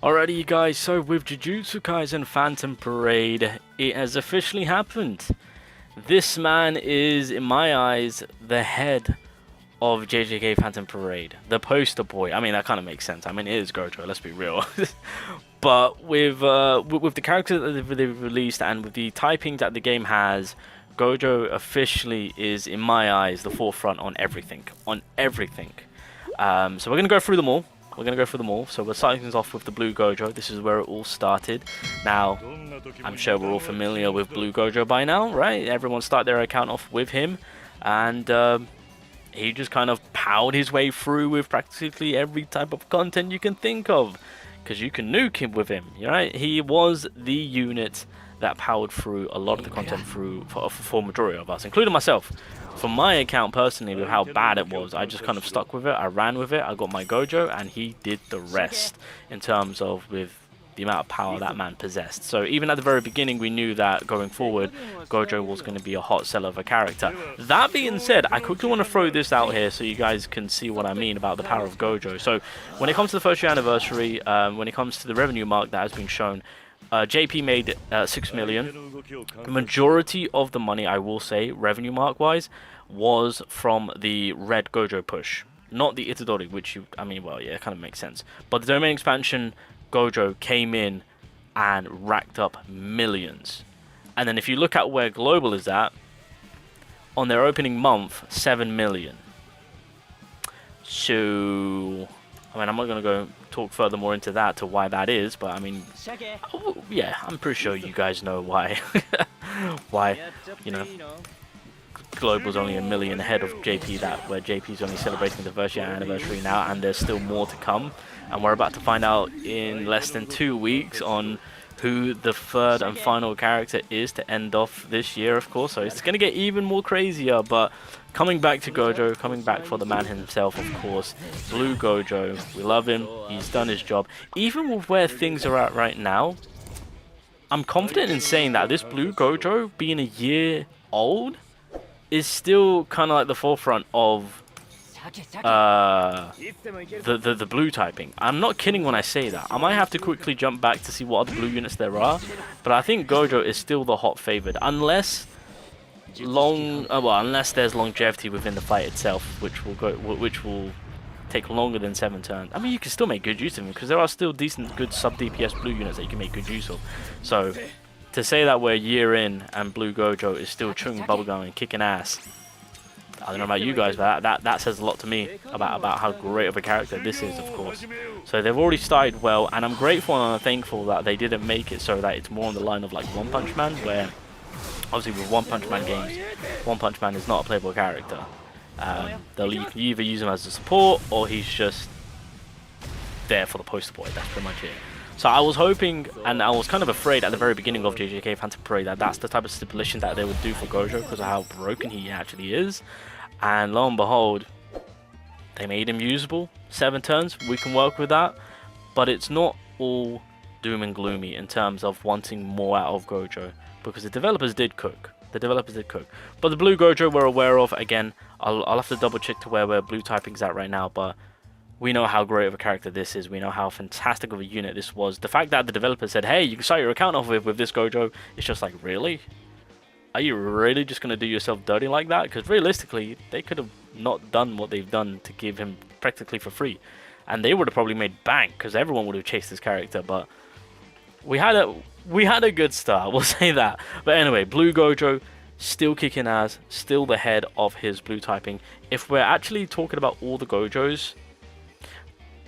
Alrighty, you guys, so with Jujutsu Kaisen Phantom Parade, it has officially happened. This man is, in my eyes, the head of JJK Phantom Parade, the poster boy. I mean, that kind of makes sense. I mean, it is Gojo, let's be real. But with the characters that they've released and with the typing that the game has, Gojo officially is, in my eyes, the forefront on everything. So we're going to go through them all. So we're starting things off with the Blue Gojo. This is where it all started. Now, I'm sure we're all familiar with Blue Gojo by now, right? Everyone started their account off with him. And he just kind of powered his way through with practically every type of content you can think of. Because you can nuke him with him, right? He was the unit that powered through a lot of the content for majority of us, including myself. For my account personally, with how bad it was, I just kind of stuck with it. I ran with it. I got my Gojo, and he did the rest in terms of with the amount of power that man possessed. So even at the very beginning, we knew that going forward, Gojo was going to be a hot seller of a character. That being said, I quickly want to throw this out here so you guys can see what I mean about the power of Gojo. So when it comes to the first year anniversary, when it comes to the revenue mark that has been shown, JP made 6 million. The majority of the money, I will say, revenue mark wise, was from the red Gojo push, not the Itadori, which I mean, well, yeah, it kind of makes sense. But the domain expansion Gojo came in and racked up millions. And then if you look at where Global is at, on their opening month, 7 million. So, I mean, I'm not going to go talk further more into that, to why that is, but I mean, yeah, I'm pretty sure you guys know why. Why, you know, Global's only a million ahead of JP, where JP's only celebrating the first year anniversary now, and there's still more to come. And we're about to find out in less than 2 weeks on who the third and final character is to end off this year, of course. So it's going to get even more crazier. But coming back to Gojo, coming back for the man himself, of course, Blue Gojo. We love him. He's done his job. Even with where things are at right now, I'm confident in saying that this Blue Gojo, being a year old, is still kind of like the forefront of the blue typing. I'm not kidding when I say that. I might have to quickly jump back to see what other blue units there are, but I think Gojo is still the hot favored, unless there's longevity within the fight itself, which will take longer than 7 turns. I mean, you can still make good use of them because there are still decent, good sub DPS blue units that you can make good use of. So to say that we're a year in and Blue Gojo is still chewing bubblegum and kicking ass, I don't know about you guys, but that says a lot to me about how great of a character this is, of course. So they've already started well, and I'm grateful and I'm thankful that they didn't make it so that it's more on the line of like One Punch Man, where obviously with One Punch Man games, One Punch Man is not a playable character. You can either use him as a support, or he's just there for the poster boy. That's pretty much it. So I was hoping, and I was kind of afraid at the very beginning of JJK Phantom Parade that that's the type of stipulation that they would do for Gojo because of how broken he actually is. And lo and behold, they made him usable. 7 turns, we can work with that. But it's not all doom and gloomy in terms of wanting more out of Gojo, because the developers did cook. But the Blue Gojo we're aware of. Again, I'll have to double check to where blue typing's at right now, but we know how great of a character this is. We know how fantastic of a unit this was. The fact that the developers said, hey, you can start your account off with this Gojo, it's just like, really? Are you really just going to do yourself dirty like that? Because realistically, they could have not done what they've done to give him practically for free. And they would have probably made bank, because everyone would have chased this character. But we had a good start, we'll say that. But anyway, Blue Gojo, still kicking ass, still the head of his blue typing. If we're actually talking about all the Gojos,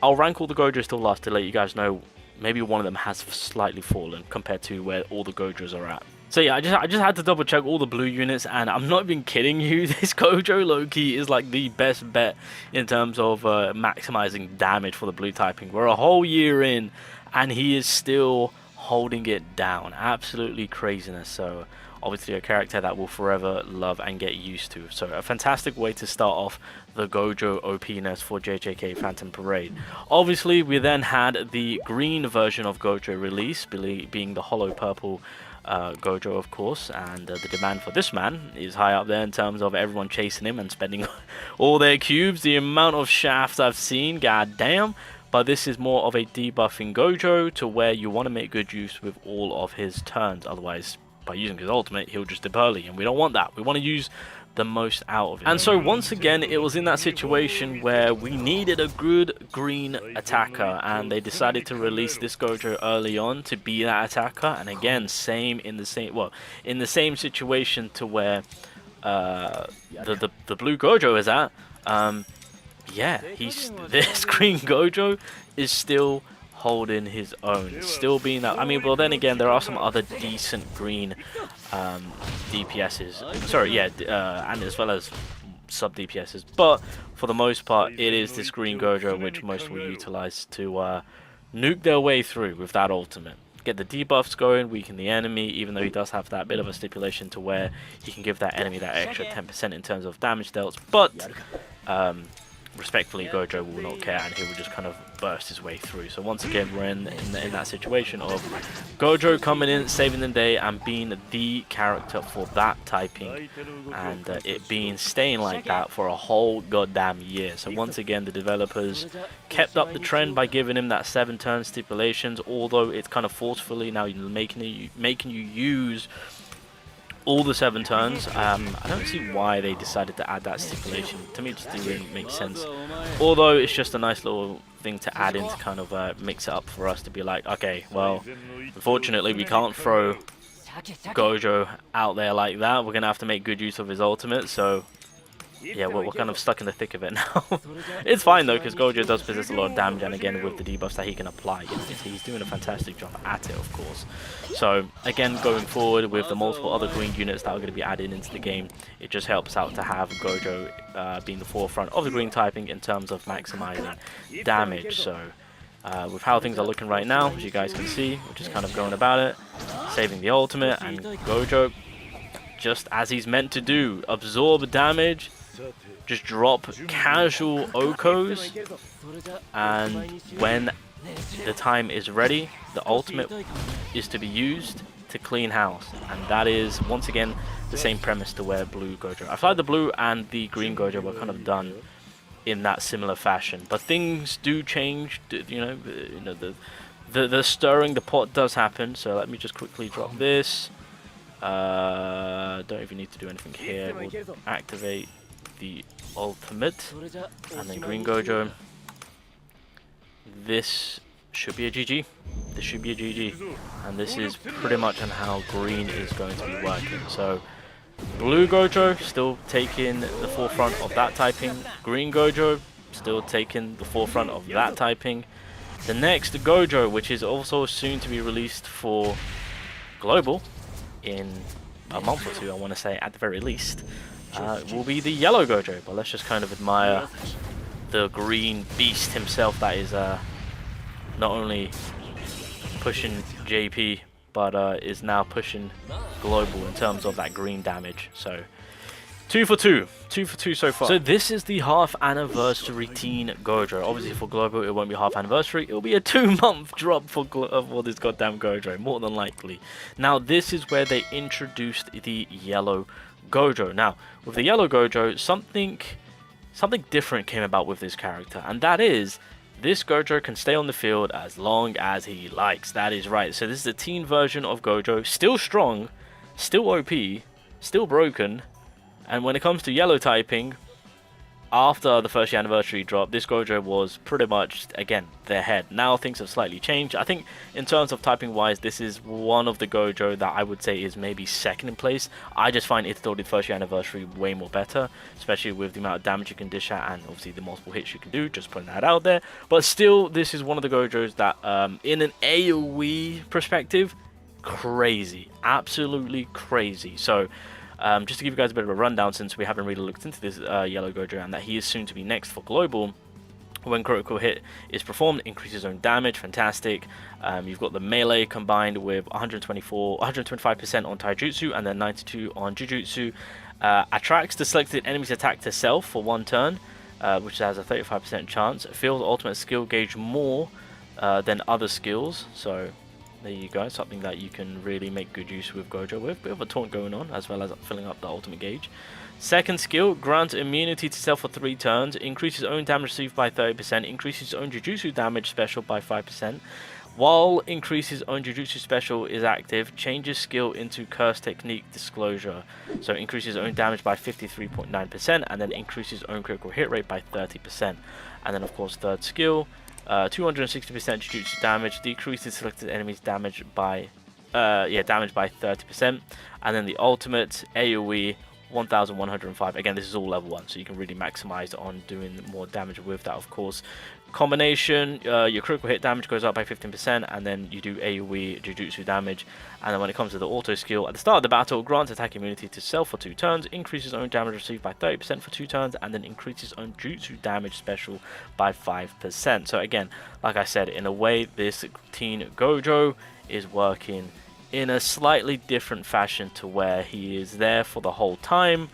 I'll rank all the Gojos till last to let you guys know maybe one of them has slightly fallen compared to where all the Gojos are at. So yeah, I just had to double check all the blue units, and I'm not even kidding you, this Gojo low-key is like the best bet in terms of maximizing damage for the blue typing. We're a whole year in and he is still holding it down. Absolutely craziness. So obviously a character that we'll forever love and get used to. So a fantastic way to start off the Gojo OP-ness for JJK Phantom Parade. Obviously we then had the green version of Gojo release, being the hollow purple Gojo, of course, and the demand for this man is high up there in terms of everyone chasing him and spending all their cubes. The amount of shafts I've seen, god damn. but this is more of a debuffing Gojo to where you want to make good use with all of his turns. Otherwise, by using his ultimate, he'll just dip early, and we don't want that. We want to use the most out of it. And so once again, it was in that situation where we needed a good green attacker, and they decided to release this Gojo early on to be that attacker. And again, in the same situation to where the blue Gojo is at. Yeah, this green Gojo is still holding his own, still being that. I mean, well, then again, there are some other decent green DPSs. Sorry, yeah, and as well as sub DPSs. But for the most part, it is this green Gojo which most will utilize to nuke their way through with that ultimate. Get the debuffs going, weaken the enemy, even though he does have that bit of a stipulation to where he can give that enemy that extra 10% in terms of damage dealt. But respectfully, Gojo will not care, and he will just kind of burst his way through. So once again, we're in that situation of Gojo coming in, saving the day, and being the character for that typing, and it being staying like that for a whole goddamn year. So once again, the developers kept up the trend by giving him that 7-turn stipulations, although it's kind of forcefully now making you use all the 7 turns. I don't see why they decided to add that stipulation. To me, it just didn't really make sense. Although it's just a nice little thing to add in to kind of mix it up for us to be like, okay, well, unfortunately we can't throw Gojo out there like that. We're gonna have to make good use of his ultimate. So yeah, we're kind of stuck in the thick of it now. It's fine though, because Gojo does possess a lot of damage, and again with the debuffs that he can apply, he's doing a fantastic job at it, of course. So again, going forward with the multiple other green units that are going to be added into the game, it just helps out to have Gojo being the forefront of the green typing in terms of maximizing damage. So with how things are looking right now, as you guys can see, we're just kind of going about it, saving the ultimate, and Gojo, just as he's meant to do, absorb damage, just drop casual Okos, and when the time is ready, the ultimate is to be used to clean house. And that is, once again, the same premise to where blue Gojo. I feel like the blue and the green Gojo were kind of done in that similar fashion, but things do change. The stirring the pot does happen. So let me just quickly drop this. Don't even need to do anything here. We'll activate the ultimate, and then green Gojo. This should be a GG. This should be a GG, and this is pretty much on how green is going to be working. So blue Gojo still taking the forefront of that typing. Green Gojo still taking the forefront of that typing. The next Gojo, which is also soon to be released for global in a month or two, I want to say at the very least, will be the yellow Gojo. But let's just kind of admire the green beast himself that is not only pushing JP, but is now pushing global in terms of that green damage. So 2 for 2 so far. So this is the half anniversary teen Gojo. Obviously for global it won't be half anniversary, it'll be a 2-month drop for this goddamn Gojo, more than likely. Now this is where they introduced the yellow Gojo. Now with the yellow Gojo, something different came about with this character, and that is this Gojo can stay on the field as long as he likes. That is right. So this is the teen version of Gojo, still strong, still OP, still broken. And when it comes to yellow typing, after the first year anniversary drop, this Gojo was pretty much, again, their head. Now things have slightly changed. I think in terms of typing wise, this is one of the Gojo that I would say is maybe second in place. I just find Itadori's first year anniversary way more better, especially with the amount of damage you can dish out and obviously the multiple hits you can do, just putting that out there. But still, this is one of the Gojos that, in an AoE perspective, crazy. Absolutely crazy. So just to give you guys a bit of a rundown, since we haven't really looked into this yellow Gojo, and that he is soon to be next for global. When critical hit is performed, increases own damage, fantastic. You've got the melee combined with 125% on Taijutsu and then 92 on Jujutsu. Attracts the selected enemy's attack to self for 1 turn, which has a 35% chance. Fills ultimate skill gauge more than other skills, so There you go, something that you can really make good use with Gojo with. Bit of a taunt going on, as well as filling up the ultimate gauge. Second skill, grants immunity to self for 3 turns, increases own damage received by 30%, increases own Jujutsu damage special by 5%. While increases own Jujutsu special is active, changes skill into curse technique disclosure. So increases own damage by 53.9% and then increases own critical hit rate by 30%. And then of course third skill, 260% Jujutsu damage, decreases selected enemies damage by damage by 30%. And then the ultimate AoE 1105. Again, this is all level 1, so you can really maximize on doing more damage with that, of course. Combination, your critical hit damage goes up by 15%, and then you do AoE Jujutsu damage. And then when it comes to the auto skill, at the start of the battle, grants attack immunity to self for 2 turns, increases own damage received by 30% for 2 turns, and then increases own Jutsu damage special by 5%. So again, like I said, in a way, this Teen Gojo is working in a slightly different fashion to where he is there for the whole time.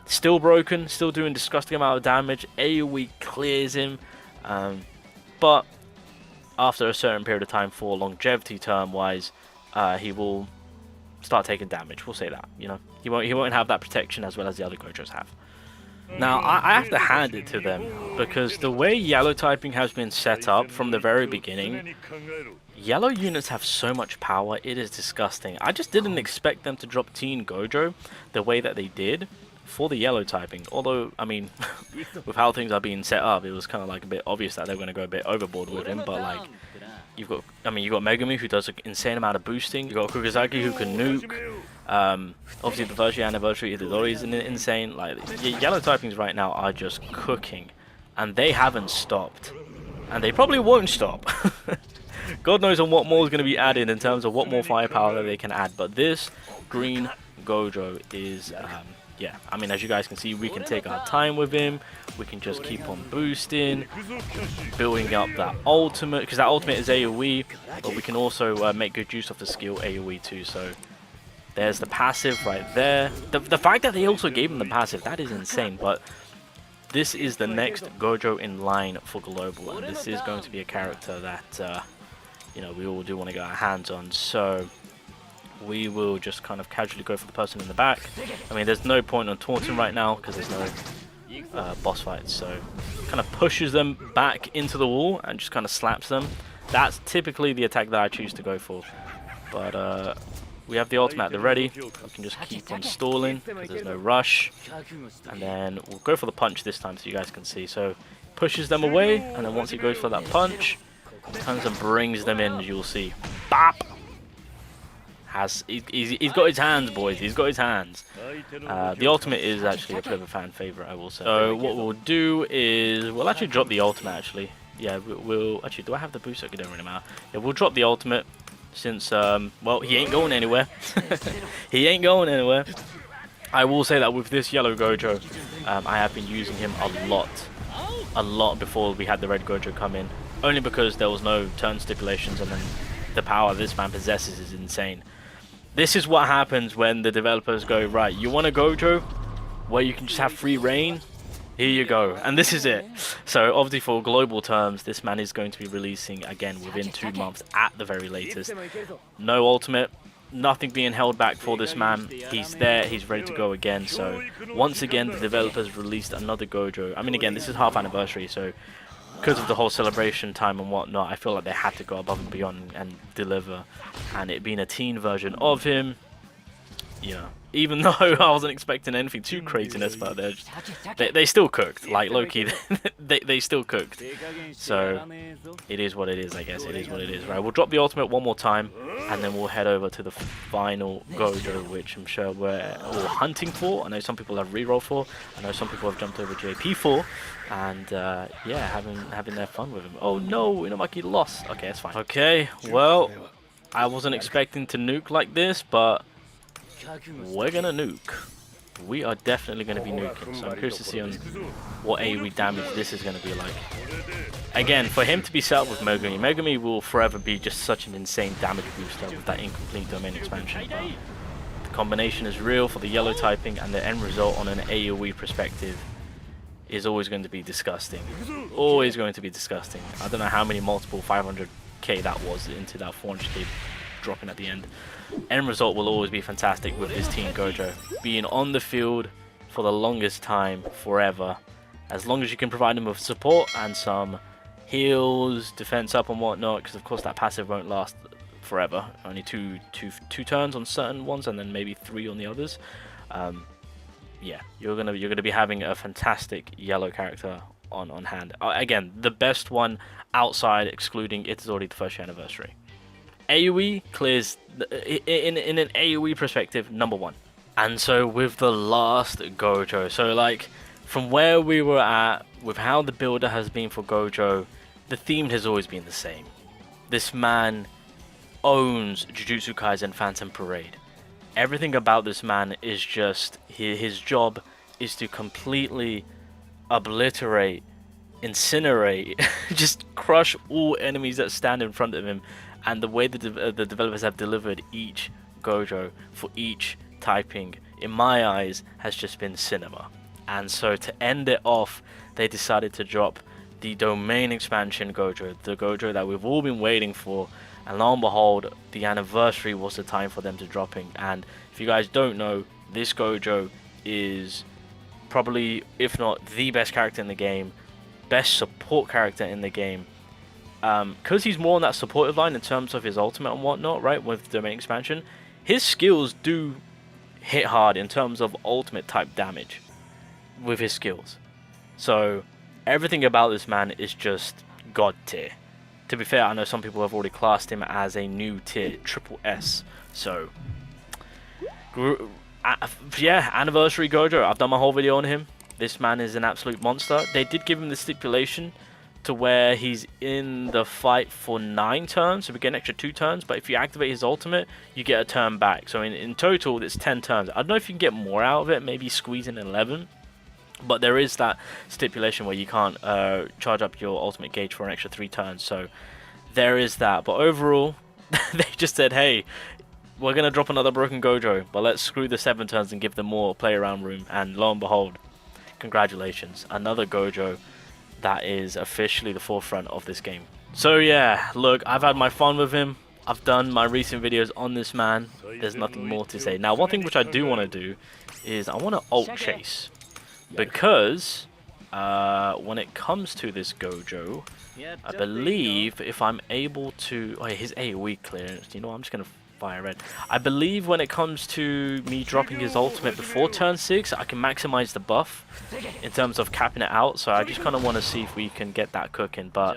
Still broken, still doing disgusting amount of damage. AoE clears him. But after a certain period of time, for longevity term wise, he will start taking damage. We'll say that, you know, he won't have that protection as well as the other Gojos have. Now I have to hand it to them, because the way yellow typing has been set up from the very beginning, yellow units have so much power, it is disgusting. I just didn't expect them to drop Teen Gojo the way that they did for the yellow typing. Although, I mean, with how things are being set up, it was kind of like a bit obvious that they're going to go a bit overboard with him. But like, you've got Megumi, who does an insane amount of boosting. You've got Kugisaki, who can nuke. Obviously the first year anniversary Itadori is insane. Like, yellow typings right now are just cooking, and they haven't stopped, and they probably won't stop. God knows on what more is going to be added in terms of what more firepower that they can add. But this green Gojo is yeah, I mean, as you guys can see, we can take our time with him. We can just keep on boosting, building up that ultimate, because that ultimate is AoE, but we can also make good use of the skill AoE too. So there's the passive right there. The fact that they also gave him the passive, that is insane. But this is the next Gojo in line for global, and this is going to be a character that you know, we all do want to get our hands on. So we will just kind of casually go for the person in the back. I mean, there's no point on taunting right now because there's no boss fights. So kind of pushes them back into the wall and just kind of slaps them. That's typically the attack that I choose to go for. But we have the ultimate at the ready. We can just keep on stalling because there's no rush. And then we'll go for the punch this time so you guys can see. So pushes them away, and then once he goes for that punch, comes and brings them in, you'll see. Bop! He's got his hands, boys. He's got his hands. The ultimate is actually a bit of a fan favorite, I will say. So what we'll do is we'll actually drop the ultimate. Actually, yeah, we'll actually. Do I have the boost? It don't really matter. Yeah, we'll drop the ultimate since well, he ain't going anywhere. He ain't going anywhere. I will say that with this yellow Gojo, I have been using him a lot before we had the red Gojo come in. Only because there was no turn stipulations, and then the power this man possesses is insane. This is what happens when the developers go, right, you want a Gojo where you can just have free reign? Here you go. And this is it. So obviously for global terms, this man is going to be releasing again within 2 months at the very latest. No ultimate, nothing being held back for this man. He's there, he's ready to go again. So once again, the developers released another Gojo. I mean, again, this is half anniversary, so because of the whole celebration time and whatnot, I feel like they had to go above and beyond and deliver. And it being a teen version of him, you know, even though I wasn't expecting anything too craziness, but they still cooked. Like low-key, they still cooked. So it is what it is, I guess. It is what it is. Right, we'll drop the ultimate one more time, and then we'll head over to the final Gojo, which I'm sure we're all hunting for. I know some people have reroll for. I know some people have jumped over JP for. And yeah, having their fun with him. Oh no, Inamaki lost. Okay, that's fine. Okay, well, I wasn't expecting to nuke like this, but we're gonna nuke. We are definitely gonna be nuking. So I'm curious to see on what AoE damage this is gonna be like. Again, for him to be set up with Megumi, Megumi will forever be just such an insane damage booster with that incomplete domain expansion. But the combination is real for the yellow typing, and the end result on an AoE perspective is always going to be disgusting. Always going to be disgusting. I don't know how many multiple 500 300k that was into that 400k dropping at the end. End result will always be fantastic with this team Gojo. Being on the field for the longest time, forever. As long as you can provide them with support and some heals, defense up and whatnot, because of course that passive won't last forever. Only two turns on certain ones, and then maybe 3 on the others. Yeah, you're gonna be having a fantastic yellow character on hand. Again, the best one outside, excluding it is already the 1st year anniversary. AoE clears in an AoE perspective, #1. And so with the last Gojo, so like from where we were at with how the builder has been for Gojo, the theme has always been the same. This man owns Jujutsu Kaisen PhantomParade. Everything about this man is just his job is to completely obliterate, incinerate, just crush all enemies that stand in front of him. And the way the developers have delivered each Gojo for each typing, in my eyes, has just been cinema. And so to end it off, they decided to drop the domain expansion Gojo, the Gojo that we've all been waiting for. And lo and behold, the anniversary was the time for them to dropping. And if you guys don't know, this Gojo is probably, if not the best character in the game, best support character in the game. Because he's more on that supportive line in terms of his ultimate and whatnot, right, with domain expansion, his skills do hit hard in terms of ultimate type damage with his skills. So everything about this man is just god tier. To be fair, I know some people have already classed him as a new tier, triple S. So, yeah, anniversary Gojo. I've done my whole video on him. This man is an absolute monster. They did give him the stipulation to where he's in the fight for 9 turns, so we get an extra 2 turns. But if you activate his ultimate, you get a turn back. So in total, it's 10 turns. I don't know if you can get more out of it, maybe squeeze in 11. But there is that stipulation where you can't charge up your ultimate gauge for an extra 3 turns. So there is that. But overall, they just said, hey, we're going to drop another broken Gojo, but let's screw the 7 turns and give them more play around room. And lo and behold, congratulations, another Gojo that is officially the forefront of this game. So yeah, look, I've had my fun with him. I've done my recent videos on this man. There's nothing more to say. Now, one thing which I do want to do is I want to ult chase. Because when it comes to this Gojo, I believe if I'm able to... Oh, yeah, his AoE clearance. You know what? I'm just going to fire red. I believe when it comes to me dropping his ultimate before turn 6, I can maximize the buff in terms of capping it out. So I just kind of want to see if we can get that cooking. But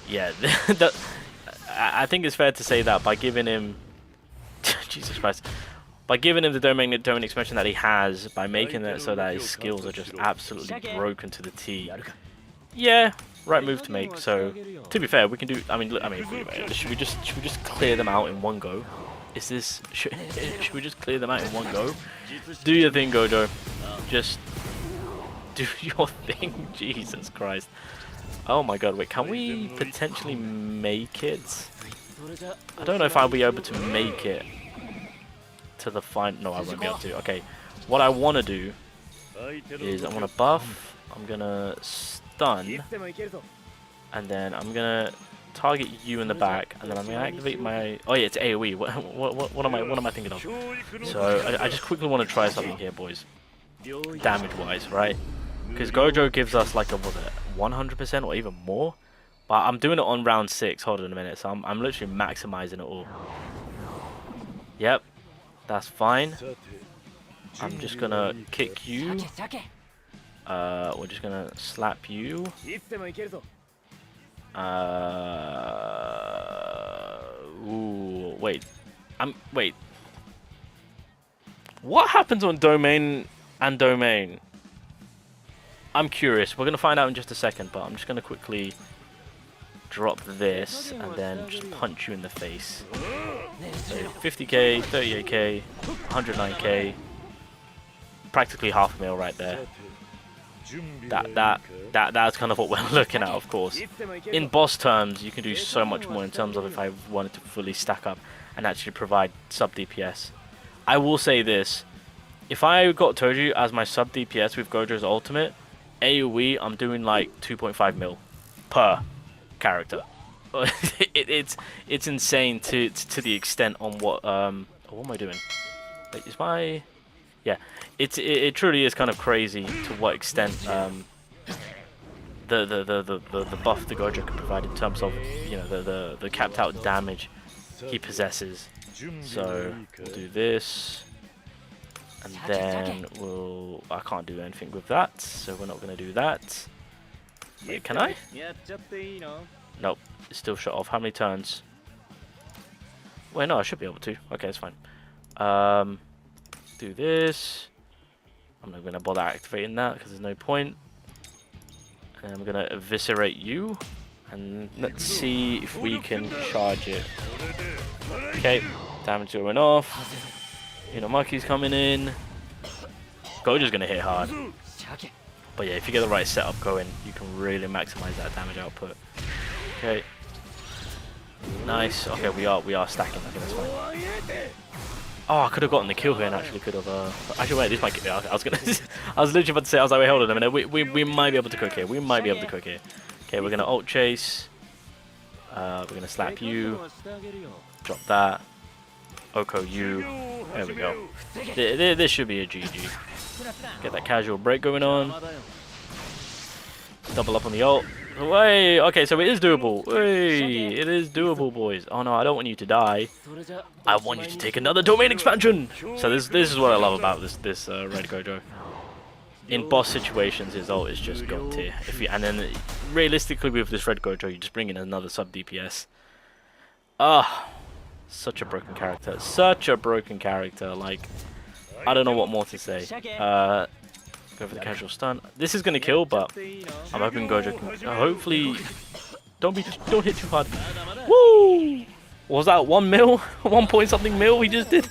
yeah, I think it's fair to say that by giving him... Jesus Christ. By giving him the domain expansion that he has, by making it so that his skills are just absolutely broken to the T. Yeah, right move to make. So, to be fair, we can do. Should we just clear them out in one go? Is this? Should we just clear them out in one go? Do your thing, Gojo. Just do your thing. Jesus Christ. Oh my God! Wait, can we potentially make it? I don't know if I'll be able to make it to the final. No, I won't be able to. Okay, what I want to do is I want to buff. I'm gonna stun, and then I'm gonna target you in the back, and then I'm gonna activate my. Oh yeah, it's AOE. What am I thinking of? So I just quickly want to try something here, boys. Damage-wise, right? Because Gojo gives us like a 100% or even more. But I'm doing it on round 6. Hold on a minute. So I'm literally maximizing it all. Yep. That's fine. I'm just gonna kick you. We're just gonna slap you. Ooh, wait. Wait. What happens on domain and domain? I'm curious. We're gonna find out in just a second, but I'm just gonna quickly drop this and then just punch you in the face. So 50k, 38k, 109k, practically half a mil right there. That's kind of what we're looking at, of course. In boss terms, you can do so much more in terms of if I wanted to fully stack up and actually provide sub DPS. I will say this: if I got Toju as my sub DPS with Gojo's ultimate, AoE, I'm doing like 2.5 mil per character. it's insane to the extent on what what am I doing? Wait, is my it truly is kind of crazy to what extent the buff the Gojo can provide in terms of, you know, the capped out damage he possesses. So we'll do this, and then I can't do anything with that, so we're not going to do that. Wait, can I? Nope, it's still shut off. How many turns? Wait, no, I should be able to. Okay, it's fine. Do this. I'm not going to bother activating that because there's no point. And I'm going to eviscerate you. And let's see if we can charge it. Okay, damage going off. You know, Maki's coming in. Gojo's going to hit hard. But yeah, if you get the right setup going, you can really maximize that damage output. Okay. Nice. Okay, we are stacking. Okay, that's fine. Oh, I could have gotten the kill here and actually could have. Actually, wait, this might get. I was gonna. I was literally about to say. I was like, wait, hold on a minute. We might be able to cook here. We might be able to cook here. Okay, we're gonna ult chase. We're gonna slap you. Drop that. Oko you. There we go. This should be a GG. Get that casual break going on. Double up on the ult. Wait, okay, so it is doable. Hey, it is doable, boys. Oh no, I don't want you to die. I want you to take another domain expansion. So this is what I love about this Red Gojo. In boss situations, his ult is just god tier. And then realistically with this Red Gojo, you just bring in another sub DPS. Ah, such a broken character. Such a broken character. Like, I don't know what more to say. Go for the casual stun. This is gonna kill, but I'm hoping Gojo can. Hopefully, don't hit too hard. Woo! Was that 1 mil? 1 point something mil he just did?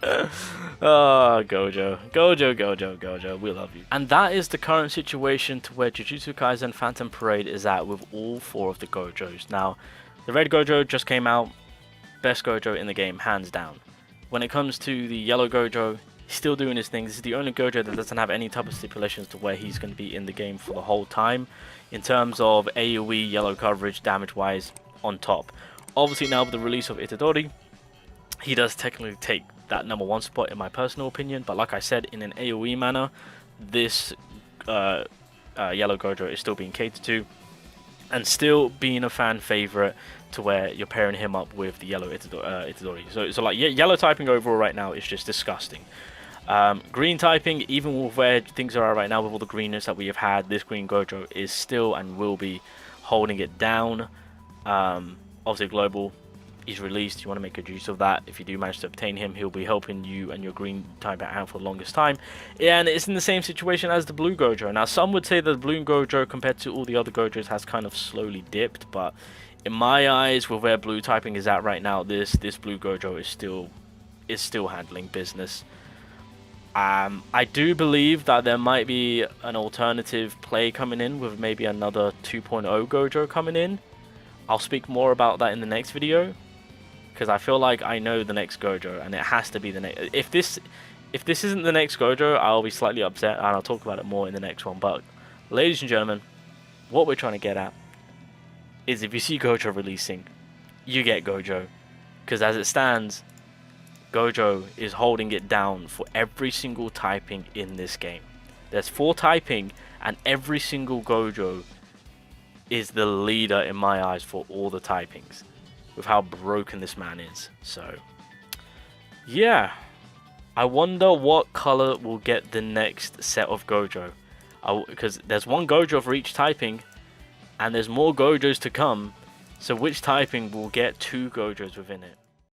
Oh, Gojo, we love you. And that is the current situation to where Jujutsu Kaisen PhantomParade is at with all 4 of the Gojos. Now, the Red Gojo just came out. Best Gojo in the game, hands down. When it comes to the Yellow Gojo, he's still doing his thing. This is the only Gojo that doesn't have any type of stipulations to where he's going to be in the game for the whole time. In terms of AoE, yellow coverage, damage-wise, on top. Obviously now with the release of Itadori, he does technically take that #1 spot in my personal opinion. But like I said, in an AoE manner, this Yellow Gojo is still being catered to. And still being a fan favorite to where you're pairing him up with the yellow Itadori. So like yellow typing overall right now is just disgusting. Green typing, even with where things are right now with all the greenness that we have had, this green Gojo is still and will be holding it down. Obviously global, he's released. You want to make good use of that. If you do manage to obtain him, he'll be helping you and your green type out for the longest time. And it's in the same situation as the blue Gojo. Now some would say that the blue Gojo compared to all the other Gojos has kind of slowly dipped, but in my eyes, with where blue typing is at right now, this blue Gojo is still handling business. I do believe that there might be an alternative play coming in with maybe another 2.0 Gojo coming in. I'll speak more about that in the next video, because I feel like I know the next Gojo, and it has to be the next. If this isn't the next Gojo, I'll be slightly upset, and I'll talk about it more in the next one. But ladies and gentlemen, what we're trying to get at is if you see Gojo releasing, you get Gojo, because as it stands, Gojo is holding it down for every single typing in this game. There's 4 typing, and every single Gojo is the leader in my eyes for all the typings, with how broken this man is. So yeah, I wonder what color will get the next set of Gojo, because there's 1 Gojo for each typing, and there's more Gojos to come. So which typing will get 2 Gojos within it?